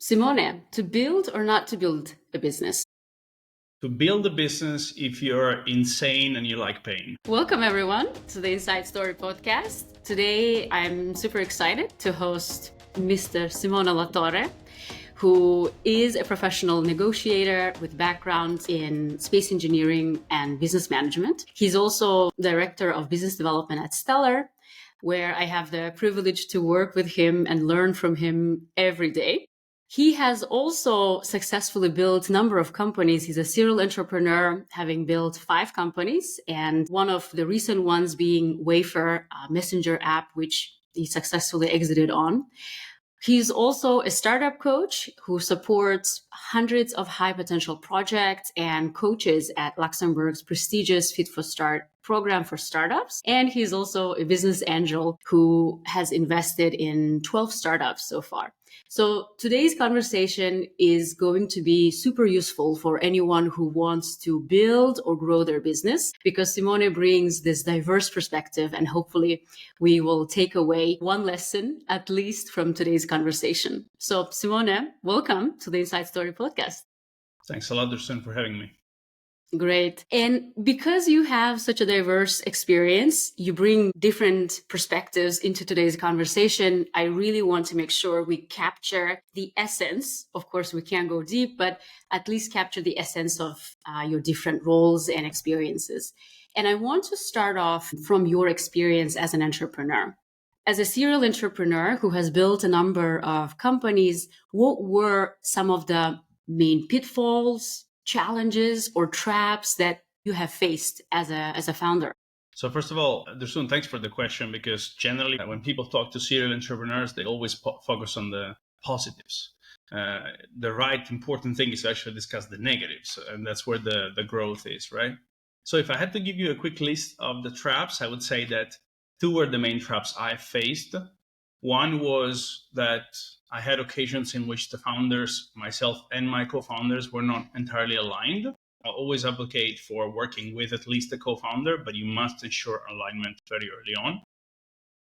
Simone, to build or not to build a business? To build a business if you're insane and you like pain. Welcome, everyone, to the Inside Story podcast. Today, I'm super excited to host Mr. Simone La Torre, who is a professional negotiator with background in space engineering and business management. He's also director of business development at Stellar, where I have the privilege to work with him and learn from him every day. He has also successfully built a number of companies. He's a serial entrepreneur, having built 5 companies, and one of the recent ones being Wayfair, a messenger app, which he successfully exited on. He's also a startup coach who supports hundreds of high potential projects and coaches at Luxembourg's prestigious Fit for Start program for startups. And he's also a business angel who has invested in 12 startups so far. So today's conversation is going to be super useful for anyone who wants to build or grow their business, because Simone brings this diverse perspective, and hopefully we will take away one lesson at least from today's conversation. So Simone, welcome to the Inside Story podcast. Thanks a lot, Dursun, for having me. Great. And because you have such a diverse experience, you bring different perspectives into today's conversation. I really want to make sure we capture the essence. Of course, we can't go deep, but at least capture the essence of your different roles and experiences. And I want to start off from your experience as an entrepreneur. As a serial entrepreneur who has built a number of companies, what were some of the main pitfalls, challenges, or traps that you have faced as a founder? So first of all, Dursun, thanks for the question, because generally when people talk to serial entrepreneurs, they always focus on the positives. The right important thing is to actually discuss the negatives, and that's where the growth is, right? So if I had to give you a quick list of the traps, I would say that 2 were the main traps I faced. One was that I had occasions in which the founders, myself and my co-founders, were not entirely aligned. I always advocate for working with at least a co-founder, but you must ensure alignment very early on.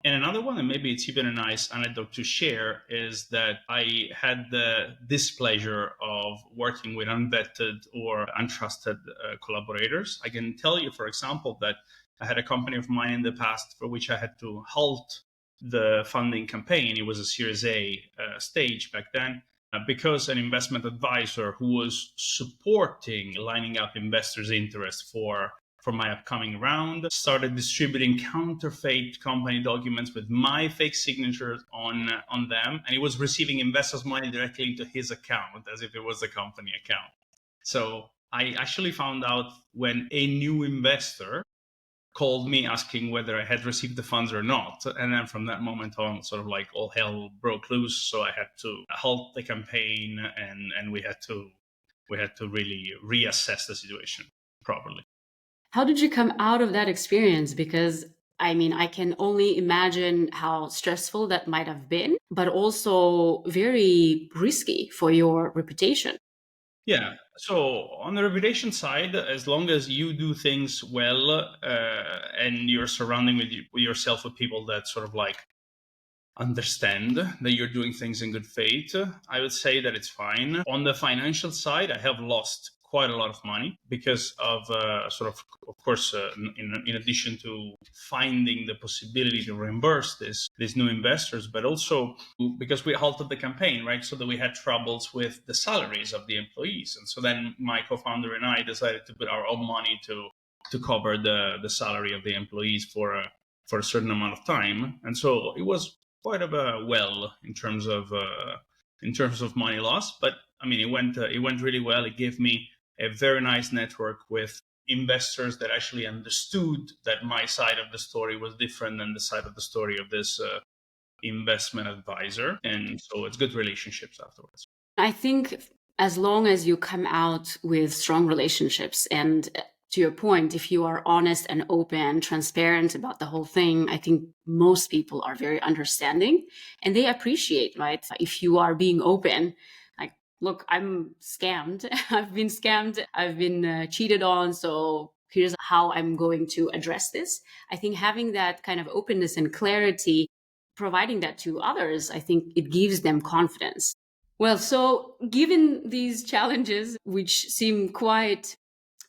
And another one, and maybe it's even a nice anecdote to share, is that I had the displeasure of working with unvetted or untrusted collaborators. I can tell you, for example, that I had a company of mine in the past for which I had to halt the funding campaign. It was a Series A stage back then, because an investment advisor who was supporting lining up investors' interest for my upcoming round started distributing counterfeit company documents with my fake signatures on them, and he was receiving investors' money directly into his account as if it was a company account. So I actually found out when a new investor called me asking whether I had received the funds or not. And then from that moment on, sort of like all hell broke loose. So I had to halt the campaign, and we had to really reassess the situation properly. How did you come out of that experience? Because I can only imagine how stressful that might have been, but also very risky for your reputation. Yeah. So on the reputation side, as long as you do things well, and you're surrounding yourself with people that sort of like understand that you're doing things in good faith, I would say that it's fine. On the financial side, I have lost quite a lot of money because of course, in addition to finding the possibility to reimburse these new investors, but also because we halted the campaign, right? So that we had troubles with the salaries of the employees. And so then my co-founder and I decided to put our own money to cover the salary of the employees for a certain amount of time. And so it was quite of a well in terms of money loss, but I mean, it went really well. It gave me a very nice network with investors that actually understood that my side of the story was different than the side of the story of this investment advisor. And so it's good relationships afterwards. I think as long as you come out with strong relationships, and to your point, if you are honest and open, transparent about the whole thing, I think most people are very understanding and they appreciate, right? If you are being open, look, I'm scammed. I've been scammed. I've been cheated on. So here's how I'm going to address this. I think having that kind of openness and clarity, providing that to others, I think it gives them confidence. Well, so given these challenges, which seem quite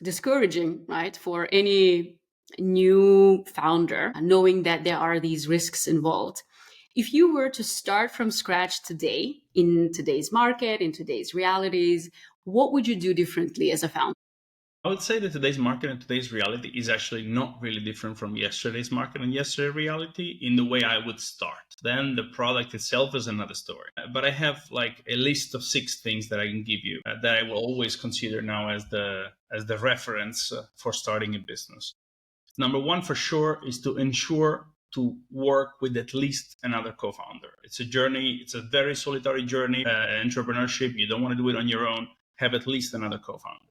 discouraging, right, for any new founder, knowing that there are these risks involved, if you were to start from scratch today, in today's market, in today's realities, what would you do differently as a founder? I would say that today's market and today's reality is actually not really different from yesterday's market and yesterday's reality in the way I would start. Then the product itself is another story. But I have like a list of 6 things that I can give you that I will always consider now as the reference for starting a business. Number one, for sure, is to ensure to work with at least another co-founder. It's a journey. It's a very solitary journey. Entrepreneurship. You don't want to do it on your own. Have at least another co-founder.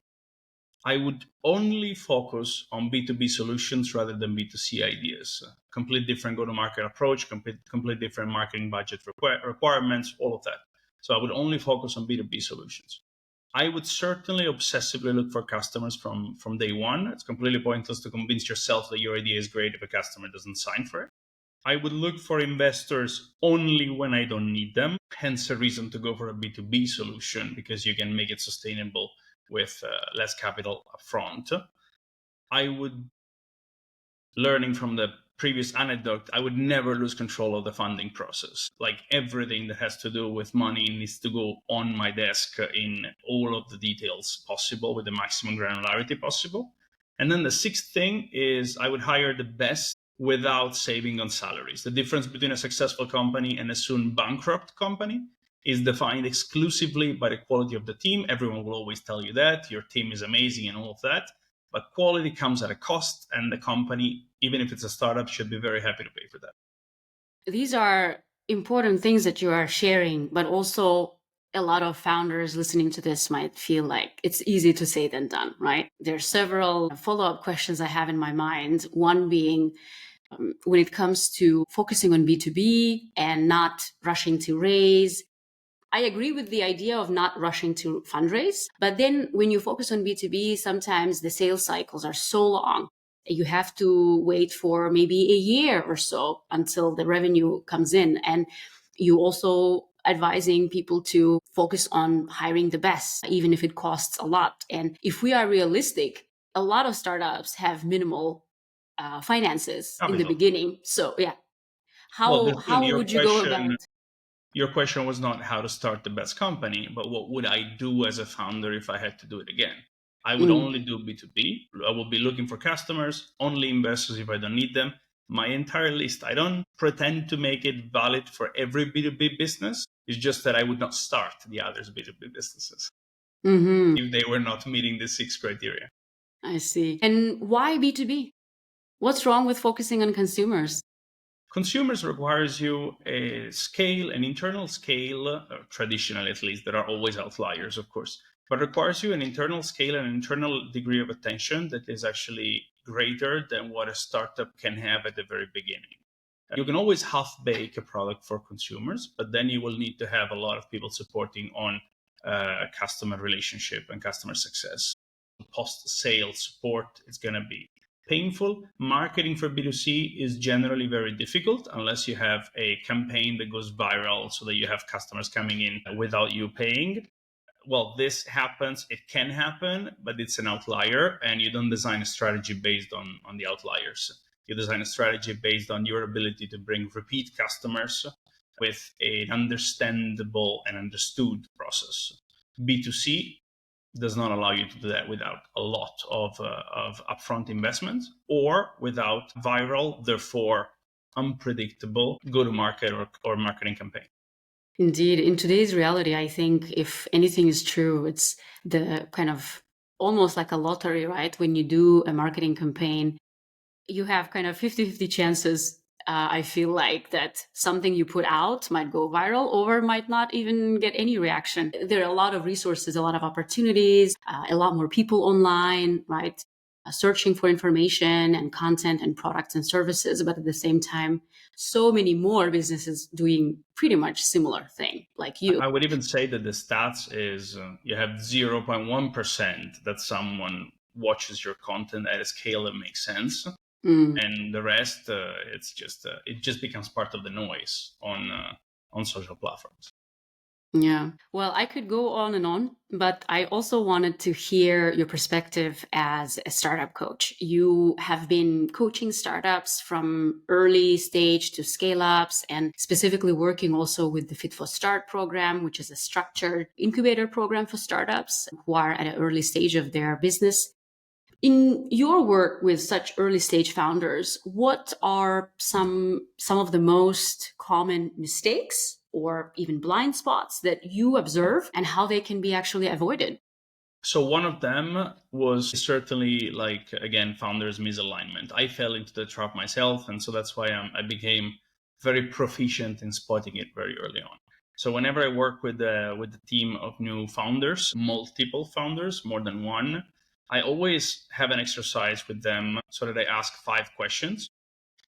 I would only focus on B2B solutions rather than B2C ideas. Complete different go-to-market approach, complete different marketing budget requirements, all of that. So I would only focus on B2B solutions. I would certainly obsessively look for customers from day one. It's completely pointless to convince yourself that your idea is great if a customer doesn't sign for it. I would look for investors only when I don't need them, hence a reason to go for a B2B solution because you can make it sustainable with less capital upfront. I would, learning from the previous anecdote, I would never lose control of the funding process. Like everything that has to do with money needs to go on my desk in all of the details possible with the maximum granularity possible. And then the 6th thing is I would hire the best without saving on salaries. The difference between a successful company and a soon bankrupt company is defined exclusively by the quality of the team. Everyone will always tell you that your team is amazing and all of that, but quality comes at a cost, and the company, even if it's a startup, should be very happy to pay for that. These are important things that you are sharing, but also a lot of founders listening to this might feel like it's easy to say than done, right? There are several follow-up questions I have in my mind. One being, when it comes to focusing on B2B and not rushing to raise, I agree with the idea of not rushing to fundraise. But then when you focus on B2B, sometimes the sales cycles are so long. You have to wait for maybe a year or so until the revenue comes in. And you also advising people to focus on hiring the best, even if it costs a lot. And if we are realistic, a lot of startups have minimal finances in the Capital. beginning. So yeah, Well, how would you go about? your question was not how to start the best company, but what would I do as a founder if I had to do it again? I would Mm. only do B2B. I will be looking for customers, only investors if I don't need them. My entire list, I don't pretend to make it valid for every B2B business. It's just that I would not start the others' B2B businesses Mm-hmm. if they were not meeting the 6 criteria. I see. And why B2B? What's wrong with focusing on consumers? Consumers requires you a scale, an internal scale, traditionally at least, there are always outliers, of course, but requires you an internal scale and an internal degree of attention that is actually greater than what a startup can have at the very beginning. You can always half bake a product for consumers, but then you will need to have a lot of people supporting on customer relationship and customer success. Post sale support is going to be painful. Marketing for B2C is generally very difficult unless you have a campaign that goes viral so that you have customers coming in without you paying. Well, this happens, it can happen, but it's an outlier, and you don't design a strategy based on the outliers. You design a strategy based on your ability to bring repeat customers with an understandable and understood process. B2C does not allow you to do that without a lot of upfront investment or without viral, therefore unpredictable go-to-market or marketing campaign. Indeed, in today's reality, I think if anything is true, it's the kind of almost like a lottery, right? When you do a marketing campaign, you have kind of 50-50 chances. I feel like that something you put out might go viral or might not even get any reaction. There are a lot of resources, a lot of opportunities, a lot more people online, right? Searching for information and content and products and services, but at the same time, so many more businesses doing pretty much similar thing like you. I would even say that the stats is you have 0.1% that someone watches your content at a scale that makes sense. Mm. And the rest, it just becomes part of the noise on social platforms. Yeah. Well, I could go on and on, but I also wanted to hear your perspective as a startup coach. You have been coaching startups from early stage to scale ups and specifically working also with the Fit for Start program, which is a structured incubator program for startups who are at an early stage of their business. In your work with such early stage founders, what are some of the most common mistakes or even blind spots that you observe and how they can be actually avoided? So one of them was certainly like, again, founders misalignment. I fell into the trap myself, and so that's why I became very proficient in spotting it very early on. So whenever I work with the team of new founders, multiple founders, more than one, I always have an exercise with them so that I ask 5 questions.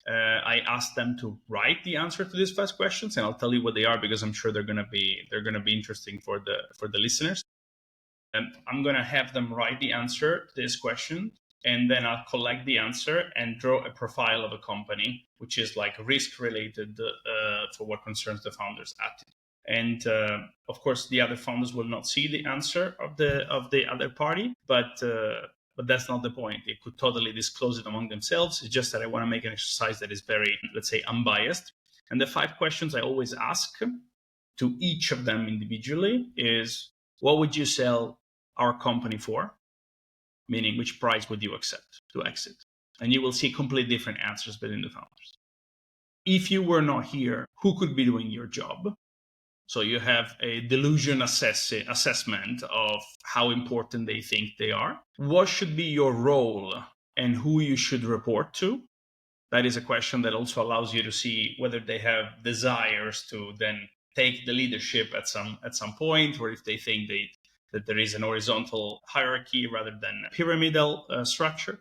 I ask them to write the answer to these 5 questions, and I'll tell you what they are because I'm sure they're gonna be interesting for the listeners. And I'm going to have them write the answer to this question, and then I'll collect the answer and draw a profile of a company, which is like risk related for what concerns the founder's attitude. And of course, the other founders will not see the answer of the other party, but that's not the point. They could totally disclose it among themselves. It's just that I want to make an exercise that is very, let's say, unbiased. And the 5 questions I always ask to each of them individually is, what would you sell our company for? Meaning, which price would you accept to exit? And you will see completely different answers between the founders. If you were not here, who could be doing your job? So you have a delusion assessment of how important they think they are. What should be your role and who you should report to? That is a question that also allows you to see whether they have desires to then take the leadership at some point, or if they think that there is an horizontal hierarchy rather than a pyramidal structure.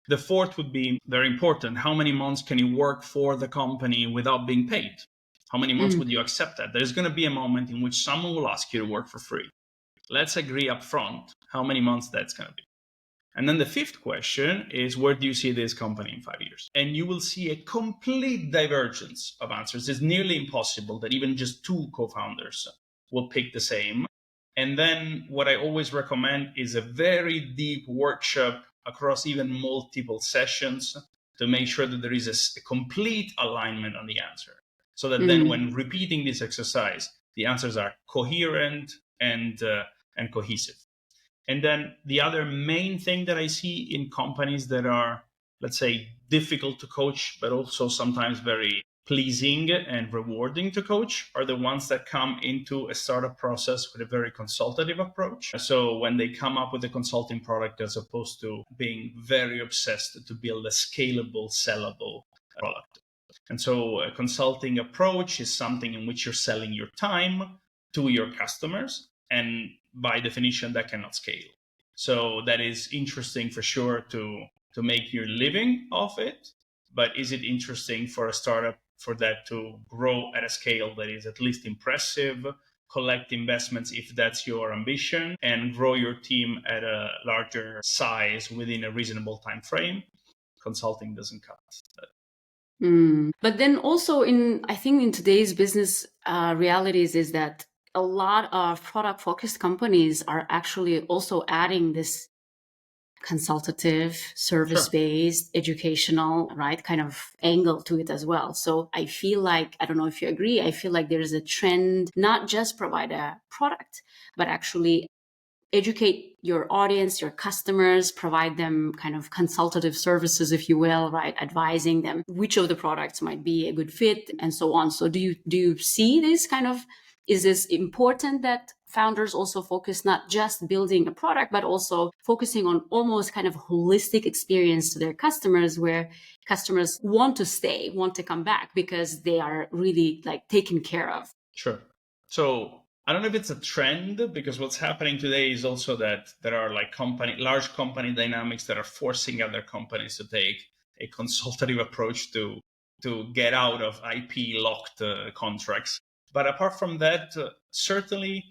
The fourth would be very important. How many months can you work for the company without being paid? How many months would you accept that? There's going to be a moment in which someone will ask you to work for free. Let's agree up front how many months that's going to be. And then the fifth question is, where do you see this company in 5 years? And you will see a complete divergence of answers. It's nearly impossible that even just two co-founders will pick the same. And then what I always recommend is a very deep workshop across even multiple sessions to make sure that there is a complete alignment on the answer. So that then when repeating this exercise, the answers are coherent and cohesive. And then the other main thing that I see in companies that are, let's say, difficult to coach, but also sometimes very pleasing and rewarding to coach, are the ones that come into a startup process with a very consultative approach. So when they come up with a consulting product, as opposed to being very obsessed to build a scalable, sellable product. And so a consulting approach is something in which you're selling your time to your customers, and by definition, that cannot scale. So that is interesting for sure to make your living off it. But is it interesting for a startup for that to grow at a scale that is at least impressive, collect investments if that's your ambition, and grow your team at a larger size within a reasonable time frame? Consulting doesn't cut that. But then also I think in today's business realities is that a lot of product focused companies are actually also adding this consultative, service based, educational, right, kind of angle to it as well. So I feel like, I don't know if you agree, I feel like there is a trend, not just provide a product, but actually educate your audience, your customers, provide them kind of consultative services, if you will, right? Advising them which of the products might be a good fit and so on. So do you see this kind of, is this important that founders also focus not just building a product, but also focusing on almost kind of holistic experience to their customers, where customers want to stay, want to come back because they are really like taken care of? Sure. So I don't know if it's a trend, because what's happening today is also that there are like large company dynamics that are forcing other companies to take a consultative approach to get out of IP locked contracts. But apart from that, certainly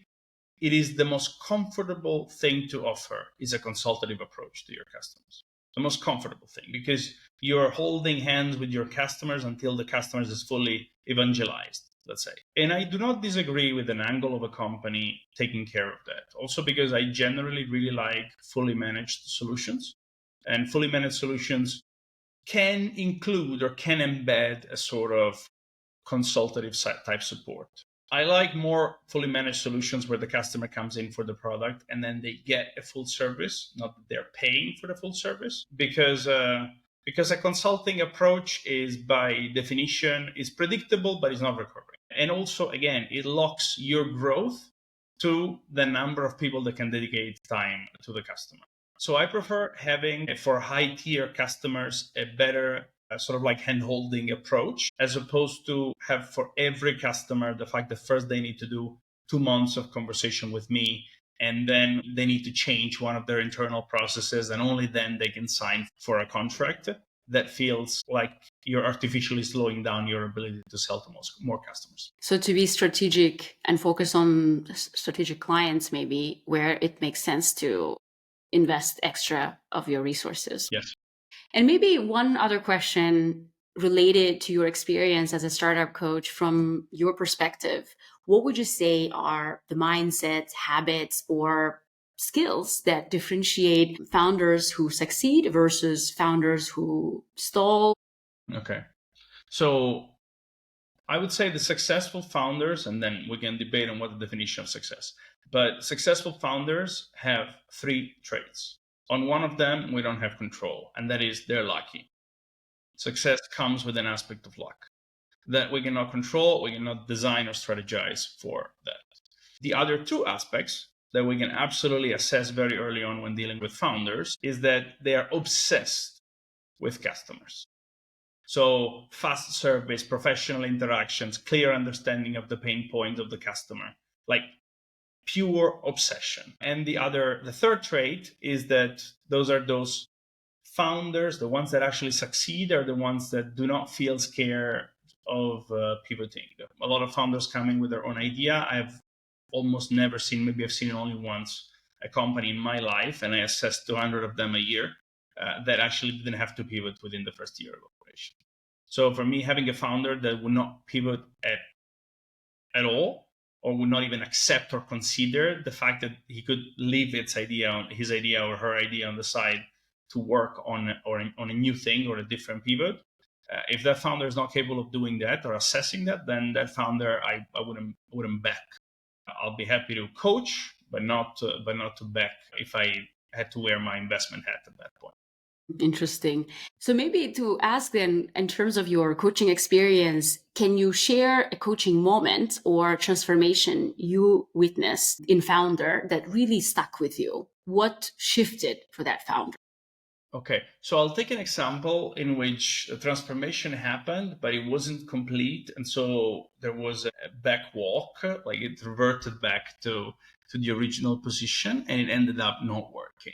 it is the most comfortable thing to offer is a consultative approach to your customers. The most comfortable thing, because you're holding hands with your customers until the customers is fully evangelized. let's say. And I do not disagree with an angle of a company taking care of that. Also because I generally really like fully managed solutions. And fully managed solutions can include or can embed a sort of consultative type support. I like more fully managed solutions where the customer comes in for the product and then they get a full service, not that they're paying for the full service, because a consulting approach is by definition is predictable, but it's not recurring. And also, again, it locks your growth to the number of people that can dedicate time to the customer. So I prefer having, for high tier customers, a better sort of like hand-holding approach, as opposed to have for every customer the fact that first they need to do 2 months of conversation with me, and then they need to change one of their internal processes, and only then they can sign for a contract. That feels like you're artificially slowing down your ability to sell to more customers. So to be strategic and focus on strategic clients, maybe where it makes sense to invest extra of your resources. Yes. And maybe one other question related to your experience as a startup coach from your perspective. What would you say are the mindsets, habits, or skills that differentiate founders who succeed versus founders who stall? Okay. So I would say the successful founders, and then we can debate on what the definition of success, but successful founders have 3 traits. On one of them, we don't have control, and that is they're lucky. Success comes with an aspect of luck that we cannot control, we cannot design or strategize for that. The other 2 aspects that we can absolutely assess very early on when dealing with founders is that they are obsessed with customers. So fast service, professional interactions, clear understanding of the pain points of the customer, like pure obsession. And the third trait is that those founders, the ones that actually succeed, are the ones that do not feel scared of pivoting. A lot of founders come in with their own idea. I've almost never seen, maybe I've seen it only once, a company in my life, and I assessed 200 of them a year that actually didn't have to pivot within the first year of operation. So for me, having a founder that would not pivot at all, or would not even accept or consider the fact that he could leave his idea or her idea on the side to work on a new thing or a different pivot. If that founder is not capable of doing that or assessing that, then that founder I wouldn't back. I'll be happy to coach, but not to back if I had to wear my investment hat at that point. Interesting. So maybe to ask then, in terms of your coaching experience, can you share a coaching moment or transformation you witnessed in founder that really stuck with you? What shifted for that founder? Okay, so I'll take an example in which a transformation happened, but it wasn't complete. And so there was a back walk, like it reverted back to the original position, and it ended up not working.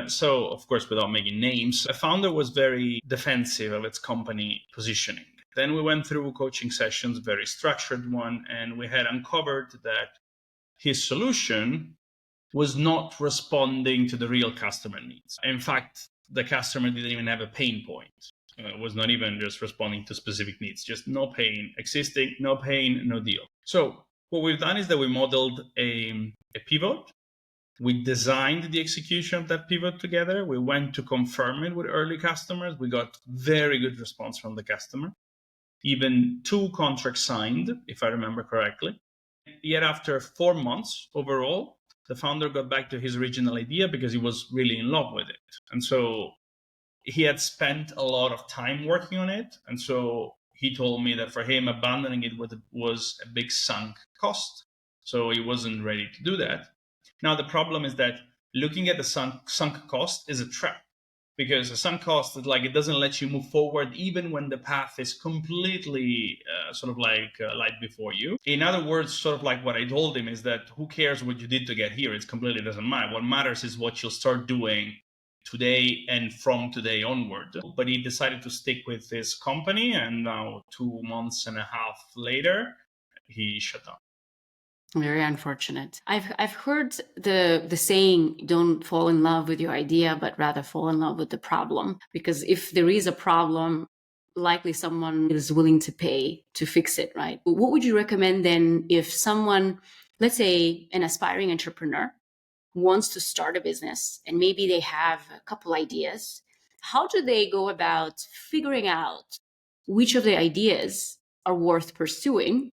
So, of course, without making names, a founder was very defensive of its company positioning. Then we went through coaching sessions, very structured one, and we had uncovered that his solution was not responding to the real customer needs. In fact, the customer didn't even have a pain point. It was not even just responding to specific needs, just no pain, existing, no pain, no deal. So what we've done is that we modeled a pivot. We designed the execution of that pivot together. We went to confirm it with early customers. We got very good response from the customer. Even 2 contracts signed, if I remember correctly. Yet after 4 months overall, the founder got back to his original idea because he was really in love with it. And so he had spent a lot of time working on it. And so he told me that for him, abandoning it was a big sunk cost. So he wasn't ready to do that. Now, the problem is that looking at the sunk cost is a trap, because a sunk cost is like it doesn't let you move forward even when the path is completely light before you. In other words, sort of like what I told him is that who cares what you did to get here? It completely doesn't matter. What matters is what you'll start doing today and from today onward. But he decided to stick with his company, and now 2.5 months later, he shut down. Very unfortunate. I've heard the saying, don't fall in love with your idea, but rather fall in love with the problem. Because if there is a problem, likely someone is willing to pay to fix it, right? What would you recommend then if someone, let's say an aspiring entrepreneur, wants to start a business and maybe they have a couple ideas? How do they go about figuring out which of the ideas are worth pursuing,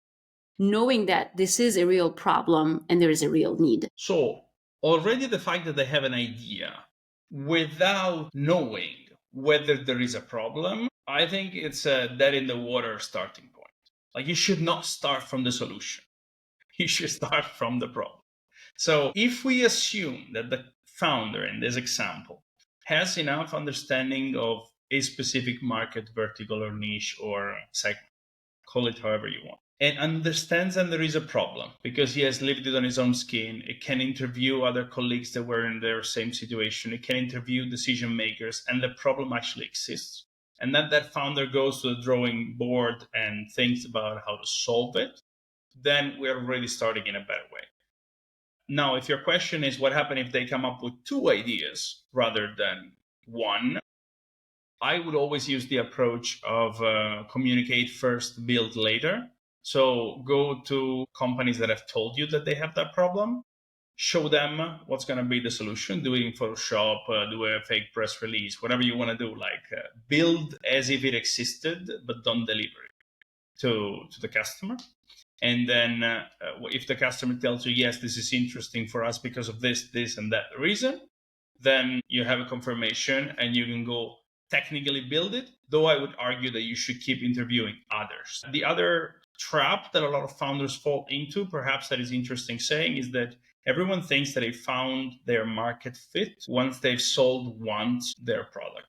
knowing that this is a real problem and there is a real need? So already the fact that they have an idea without knowing whether there is a problem, I think it's a dead in the water starting point. Like, you should not start from the solution. You should start from the problem. So if we assume that the founder in this example has enough understanding of a specific market, vertical or niche or segment, call it however you want, and understands that there is a problem because he has lived it on his own skin, it can interview other colleagues that were in their same situation, it can interview decision makers, and the problem actually exists, and then that founder goes to the drawing board and thinks about how to solve it, then we're already starting in a better way. Now, if your question is what happens if they come up with two ideas rather than one, I would always use the approach of communicate first, build later. So go to companies that have told you that they have that problem, show them what's going to be the solution, do it in Photoshop, do a fake press release, whatever you want to do, like build as if it existed, but don't deliver it to the customer. And then if the customer tells you, yes, this is interesting for us because of this, and that reason, then you have a confirmation and you can go technically build it. Though I would argue that you should keep interviewing others. The other trap that a lot of founders fall into, perhaps that is interesting saying, is that everyone thinks that they found their market fit once they've sold once their product.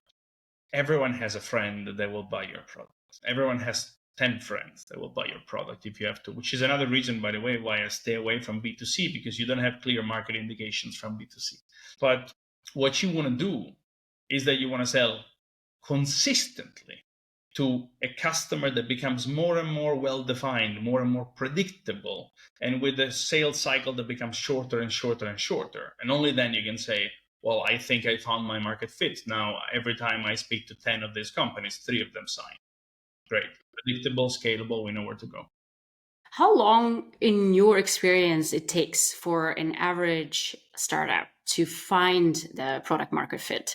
Everyone has a friend that will buy your product. Everyone has 10 friends that will buy your product if you have to, which is another reason, by the way, why I stay away from B2C, because you don't have clear market indications from B2C. But what you want to do is that you want to sell consistently to a customer that becomes more and more well-defined, more and more predictable, and with a sales cycle that becomes shorter and shorter and shorter. And only then you can say, well, I think I found my market fit. Now, every time I speak to 10 of these companies, 3 of them sign. Great. Predictable, scalable, we know where to go. How long, in your experience, it takes for an average startup to find the product market fit?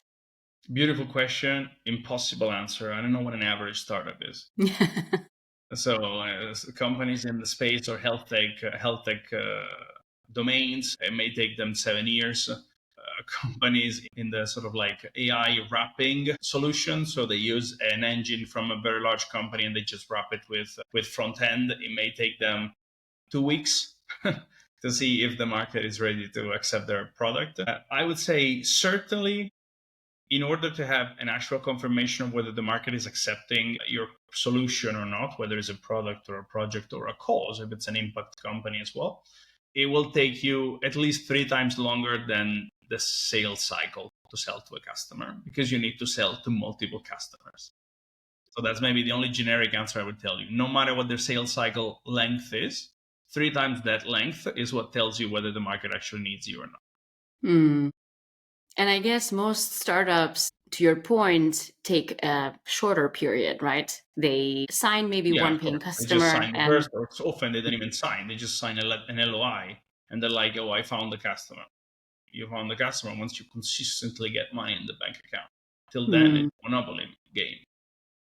Beautiful question. Impossible answer. I don't know what an average startup is. So companies in the space or health tech domains, it may take them 7 years. Companies in the sort of like AI wrapping solution, so they use an engine from a very large company and they just wrap it with front end. It may take them 2 weeks to see if the market is ready to accept their product. I would say certainly, in order to have an actual confirmation of whether the market is accepting your solution or not, whether it's a product or a project or a cause, if it's an impact company as well, it will take you at least 3 times longer than the sales cycle to sell to a customer, because you need to sell to multiple customers. So that's maybe the only generic answer I would tell you. No matter what their sales cycle length is, 3 times that length is what tells you whether the market actually needs you or not. And I guess most startups, to your point, take a shorter period, right? They sign maybe one paying customer. They just sign the first, or often they don't even sign. They just sign an LOI and they're like, oh, I found the customer. You found the customer once you consistently get money in the bank account. Till then, it's a monopoly game.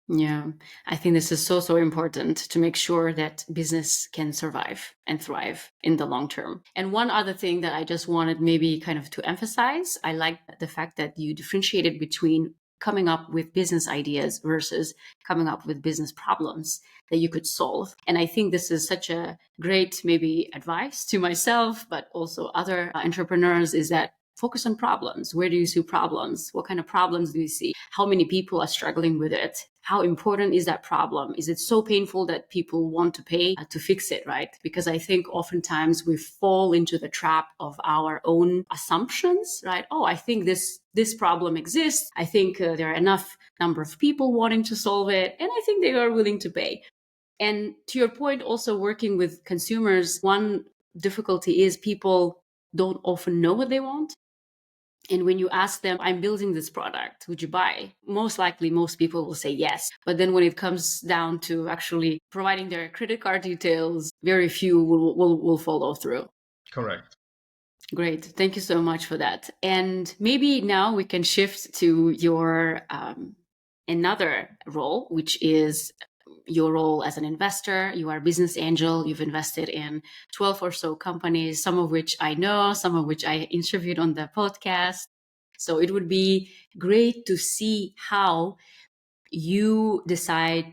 Yeah, I think this is so important to make sure that business can survive and thrive in the long term. And one other thing that I just wanted maybe kind of to emphasize, I like the fact that you differentiated between coming up with business ideas versus coming up with business problems that you could solve. And I think this is such a great maybe advice to myself, but also other entrepreneurs, is that focus on problems. Where do you see problems? What kind of problems do you see? How many people are struggling with it? How important is that problem? Is it so painful that people want to pay to fix it, right? Because I think oftentimes we fall into the trap of our own assumptions, right? Oh, I think this problem exists. I think there are enough number of people wanting to solve it, and I think they are willing to pay. And to your point, also working with consumers, one difficulty is people don't often know what they want. And when you ask them, I'm building this product, would you buy? Most likely, most people will say yes. But then when it comes down to actually providing their credit card details, very few will follow through. Correct. Great. Thank you so much for that. And maybe now we can shift to your another role, which is your role as an investor. You are a business angel. You've invested in 12 or so companies, some of which I know, some of which I interviewed on the podcast. So it would be great to see how you decide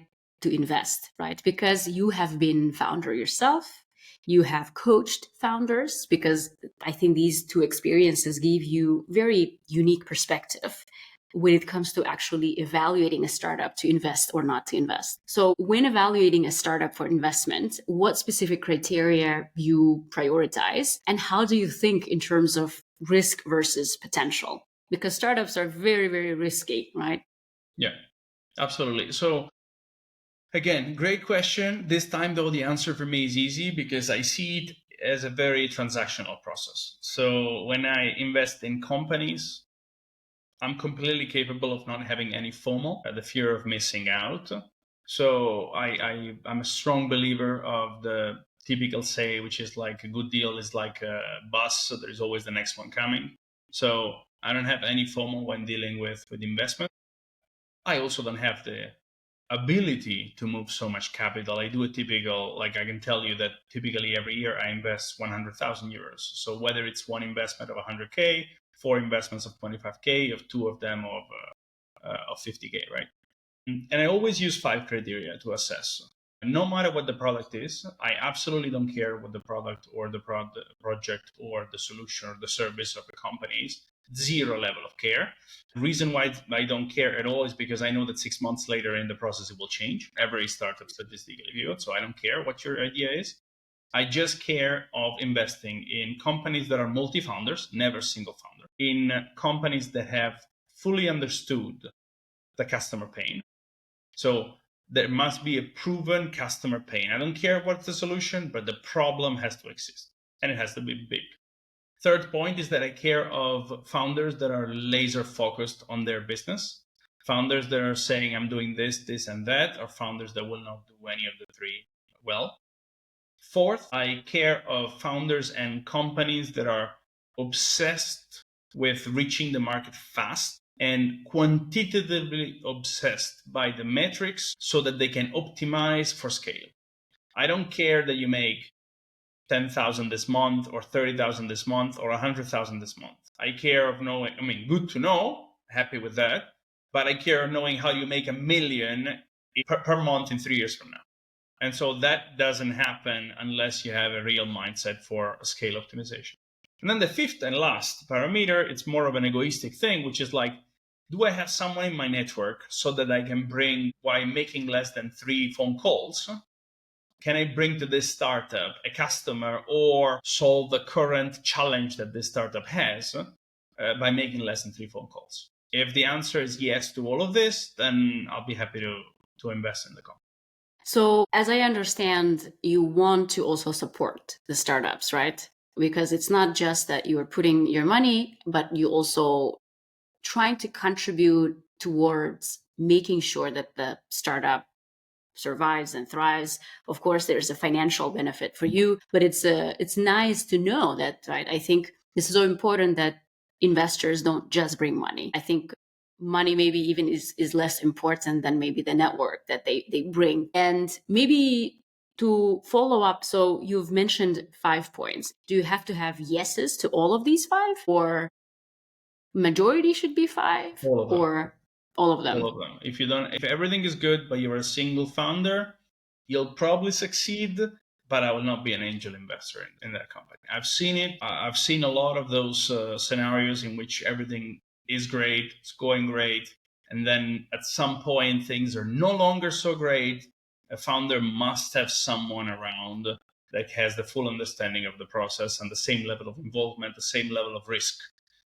to invest, right? Because you have been founder yourself. You have coached founders, because I think these two experiences give you very unique perspective when it comes to actually evaluating a startup to invest or not to invest. So when evaluating a startup for investment, what specific criteria you prioritize, and how do you think in terms of risk versus potential? Because startups are very, very risky, right? Yeah, absolutely. So again, great question. This time, though, the answer for me is easy because I see it as a very transactional process. So when I invest in companies, I'm completely capable of not having any FOMO, the fear of missing out. So I'm a strong believer of the typical say, which is like a good deal is like a bus, so there's always the next one coming. So I don't have any FOMO when dealing with investment. I also don't have the ability to move so much capital. I do a typical, like I can tell you that typically every year I invest 100,000 euros. So whether it's one investment of 100K, four investments of 25K, of two of them of 50K, right? And I always use 5 criteria to assess. No matter what the product is, I absolutely don't care what the product or the project or the solution or the service of the company is. Zero level of care. The reason why I don't care at all is because I know that 6 months later in the process it will change. Every startup statistically viewed, so I don't care what your idea is. I just care of investing in companies that are multi-founders, never single founder, in companies that have fully understood the customer pain. So there must be a proven customer pain. I don't care what's the solution, but the problem has to exist and it has to be big. Third point is that I care of founders that are laser focused on their business. Founders that are saying, I'm doing this, this, and that, or founders that will not do any of the three well. Fourth, I care of founders and companies that are obsessed with reaching the market fast and quantitatively obsessed by the metrics so that they can optimize for scale. I don't care that you make 10,000 this month or 30,000 this month or 100,000 this month. I care of knowing, good to know, happy with that, but I care of knowing how you make 1 million per month in 3 years from now. And so that doesn't happen unless you have a real mindset for scale optimization. And then the fifth and last parameter, it's more of an egoistic thing, which is like, do I have someone in my network so that I can bring, while making less than 3 phone calls, can I bring to this startup a customer or solve the current challenge that this startup has by making less than 3 phone calls? If the answer is yes to all of this, then I'll be happy to invest in the company. So as I understand, you want to also support the startups, right? Because it's not just that you are putting your money, but you also trying to contribute towards making sure that the startup survives and thrives. Of course, there's a financial benefit for you, but it's nice to know that, right? I think this is so important that investors don't just bring money. I think money maybe even is less important than maybe the network that they bring. And maybe to follow up, so you've mentioned 5 points. Do you have to have yeses to all of these 5, or majority should be 5, All of them. or all of them? All of them. If everything is good, but you're a single founder, you'll probably succeed, but I will not be an angel investor in that company. I've seen it. I've seen a lot of those scenarios in which everything is great, it's going great, and then at some point things are no longer so great. A founder must have someone around that has the full understanding of the process and the same level of involvement, the same level of risk.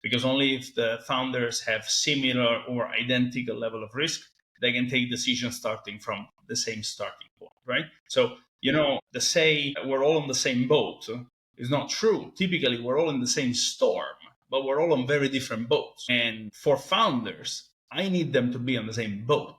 Because only if the founders have similar or identical level of risk, they can take decisions starting from the same starting point, right? So, the say we're all on the same boat is not true. Typically, we're all in the same storm, but we're all on very different boats. And for founders, I need them to be on the same boat.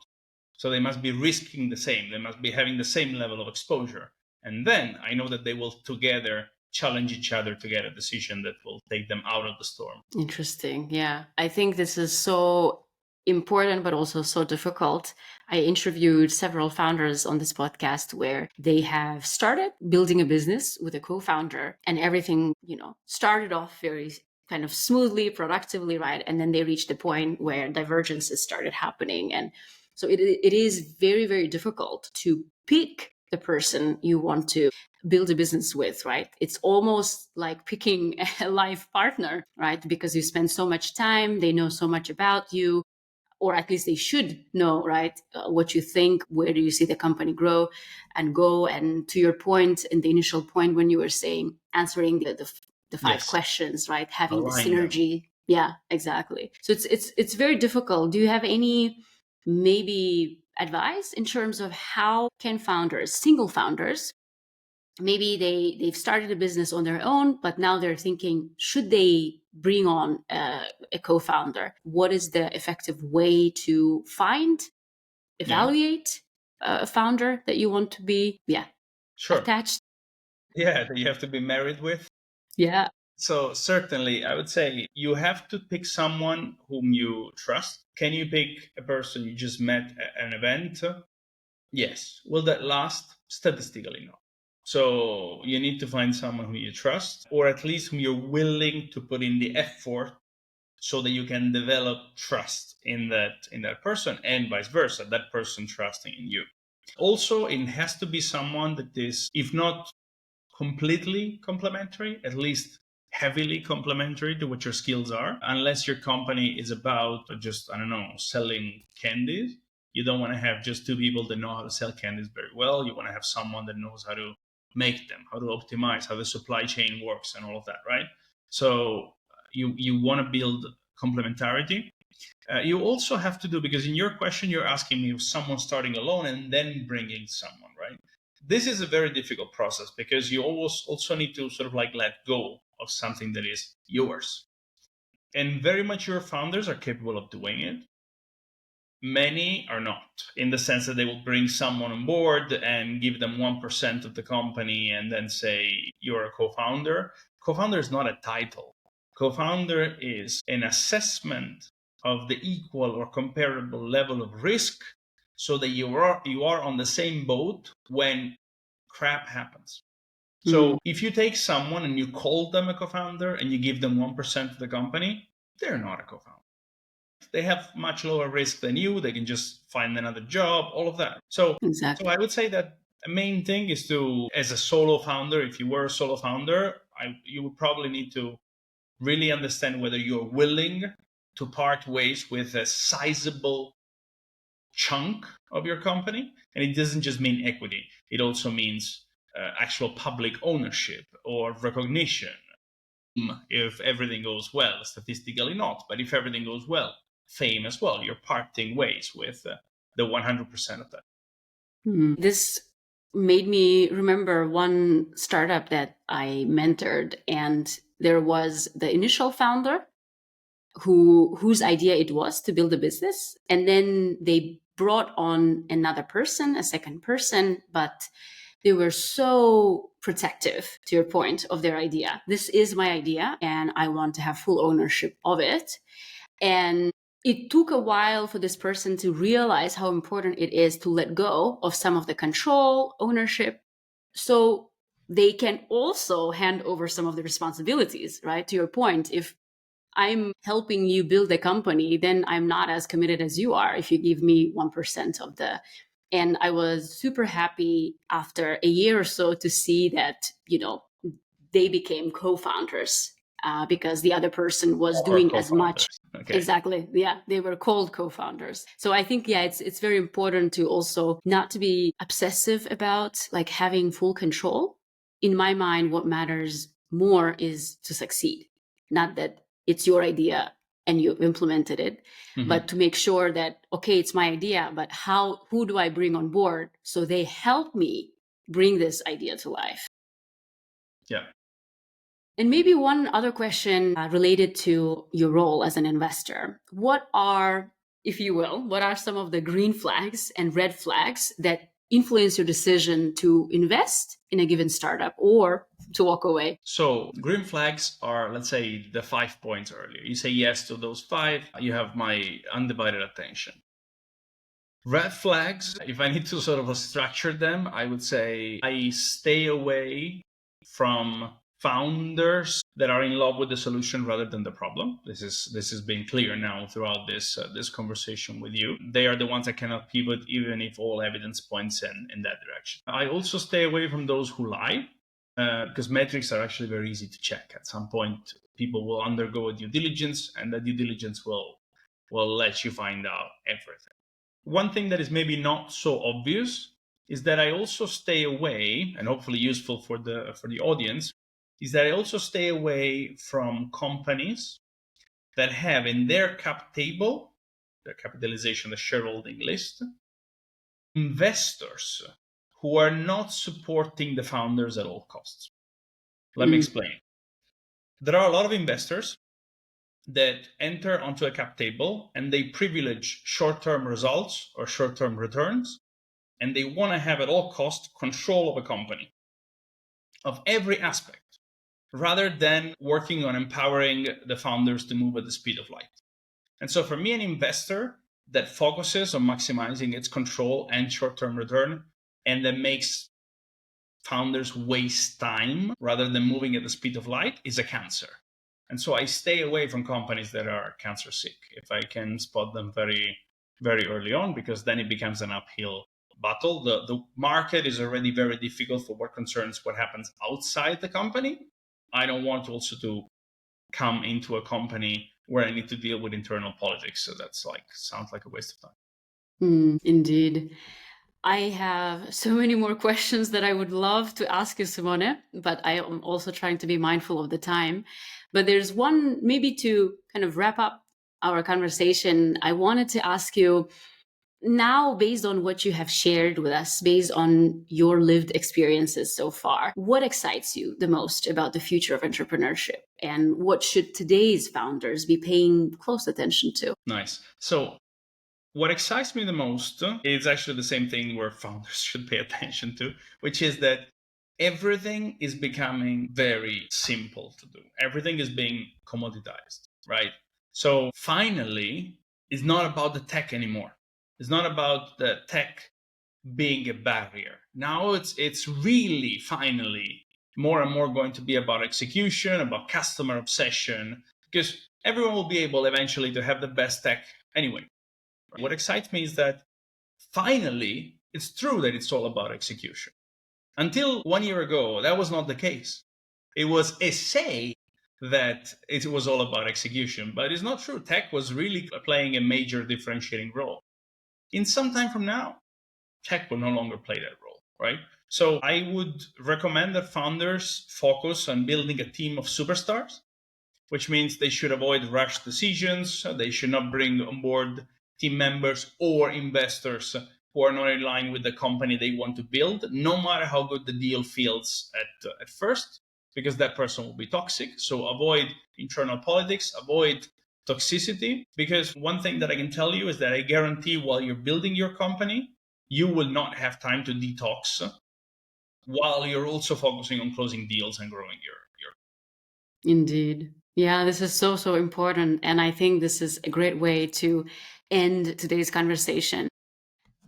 So they must be risking the same. They must be having the same level of exposure. And then I know that they will together challenge each other to get a decision that will take them out of the storm. Interesting. Yeah. I think this is so important, but also so difficult. I interviewed several founders on this podcast where they have started building a business with a co-founder, and everything, started off very kind of smoothly, productively, right? And then they reached the point where divergences started happening. And so it is very, very difficult to pick the person you want to build a business with, right? It's almost like picking a life partner, right? Because you spend so much time, they know so much about you, or at least they should know, right? What you think, where do you see the company grow and go? And to your point, in the initial point when you were saying, answering the five Yes. questions, right? Having Align the synergy. Yeah, exactly. So it's very difficult. Do you have any maybe advice in terms of how can founders, single founders, maybe they've started a business on their own, but now they're thinking, should they bring on a co-founder? What is the effective way to find, evaluate a founder that you want to be Sure. attached? Yeah, that you have to be married with. Yeah. So certainly, I would say you have to pick someone whom you trust. Can you pick a person you just met at an event? Yes. Will that last? Statistically, no. So you need to find someone who you trust, or at least whom you're willing to put in the effort so that you can develop trust in that person, and vice versa, that person trusting in you. Also, it has to be someone that is, if not completely complementary, at least heavily complementary to what your skills are. Unless your company is about just, I don't know, selling candies, you don't want to have just two people that know how to sell candies very well. You want to have someone that knows how to make them, how to optimize, how the supply chain works, and all of that, right? So you want to build complementarity. You also have to do, because in your question, you're asking me if someone starting alone and then bringing someone, right? This is a very difficult process because you always also need to sort of like let go of something that is yours. And very mature founders are capable of doing it. Many are not, in the sense that they will bring someone on board and give them 1% of the company and then say, you're a co-founder. Co-founder is not a title. Co-founder is an assessment of the equal or comparable level of risk so that you are on the same boat when crap happens. So if you take someone and you call them a co-founder and you give them 1% of the company, they're not a co-founder. They have much lower risk than you. They can just find another job, all of that. So I would say that the main thing is to, as a solo founder, if you were a solo founder, you would probably need to really understand whether you're willing to part ways with a sizable chunk of your company. And it doesn't just mean equity. It also means actual public ownership or recognition. If everything goes well, statistically not, but if everything goes well, fame as well. You're parting ways with the 100% of that. This made me remember one startup that I mentored, and there was the initial founder whose idea it was to build a business, and then they brought on another person, a second person, but they were so protective, to your point, of their idea. This is my idea and I want to have full ownership of it. And it took a while for this person to realize how important it is to let go of some of the control, ownership, so they can also hand over some of the responsibilities, right? To your point, if I'm helping you build a company, then I'm not as committed as you are if you give me 1% of the. And I was super happy after a year or so to see that, they became co-founders because the other person was doing as much. Okay. Exactly. Yeah. They were called co-founders. So I think, it's very important to also not to be obsessive about like having full control. In my mind, what matters more is to succeed, not that it's your idea and you implemented it, but to make sure that, okay, it's my idea, but who do I bring on board so they help me bring this idea to life? Yeah. And maybe one other question related to your role as an investor. What are, if you will, what are some of the green flags and red flags that influence your decision to invest in a given startup or to walk away? So green flags are, let's say, the 5 points earlier. You say yes to those 5, you have my undivided attention. Red flags, if I need to sort of structure them, I would say I stay away from founders that are in love with the solution rather than the problem. This is being clear now throughout this conversation with you. They are the ones that cannot pivot even if all evidence points in that direction. I also stay away from those who lie, because metrics are actually very easy to check. At some point, people will undergo a due diligence, and the due diligence will let you find out everything. One thing that is maybe not so obvious is that I also stay away, and hopefully useful for the audience, is that I also stay away from companies that have in their cap table, their capitalization, the shareholding list, investors who are not supporting the founders at all costs. Let me explain. There are a lot of investors that enter onto a cap table and they privilege short-term results or short-term returns, and they want to have at all costs control of a company, of every aspect, rather than working on empowering the founders to move at the speed of light. And so for me, an investor that focuses on maximizing its control and short-term return and that makes founders waste time rather than moving at the speed of light is a cancer. And so I stay away from companies that are cancer sick if I can spot them very, very early on, because then it becomes an uphill battle. The market is already very difficult for what concerns what happens outside the company. I don't want also to come into a company where I need to deal with internal politics. So that's sounds like a waste of time. Indeed. I have so many more questions that I would love to ask you, Simone, but I am also trying to be mindful of the time. But there's one, maybe to kind of wrap up our conversation, I wanted to ask you now, based on what you have shared with us, based on your lived experiences so far, what excites you the most about the future of entrepreneurship? And what should today's founders be paying close attention to? Nice. So what excites me the most is actually the same thing where founders should pay attention to, which is that everything is becoming very simple to do. Everything is being commoditized, right? So finally, it's not about the tech anymore. It's not about the tech being a barrier. Now it's really finally more and more going to be about execution, about customer obsession, because everyone will be able eventually to have the best tech anyway. What excites me is that finally, it's true that it's all about execution. Until 1 year ago, that was not the case. It was a say that it was all about execution, but it's not true. Tech was really playing a major differentiating role. In some time from now, tech will no longer play that role, right? So I would recommend that founders focus on building a team of superstars, which means they should avoid rash decisions. They should not bring on board team members or investors who are not in line with the company they want to build, no matter how good the deal feels at first, because that person will be toxic. So avoid internal politics, avoid toxicity, because one thing that I can tell you is that I guarantee while you're building your company, you will not have time to detox while you're also focusing on closing deals and growing your. Indeed. Yeah, this is so, so important. And I think this is a great way to end today's conversation.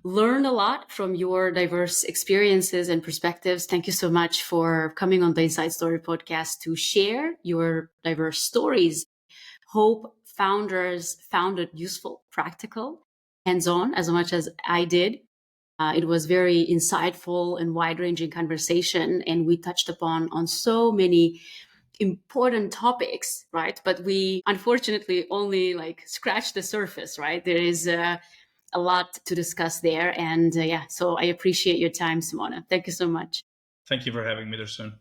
Learned a lot from your diverse experiences and perspectives. Thank you so much for coming on the Inside Story podcast to share your diverse stories. Hope founders found it useful, practical, hands-on as much as I did. It was very insightful and wide-ranging conversation, and we touched upon on so many important topics, right? But we unfortunately only scratched the surface, right? There is a lot to discuss there. And so I appreciate your time, Simone. Thank you so much. Thank you for having me there soon.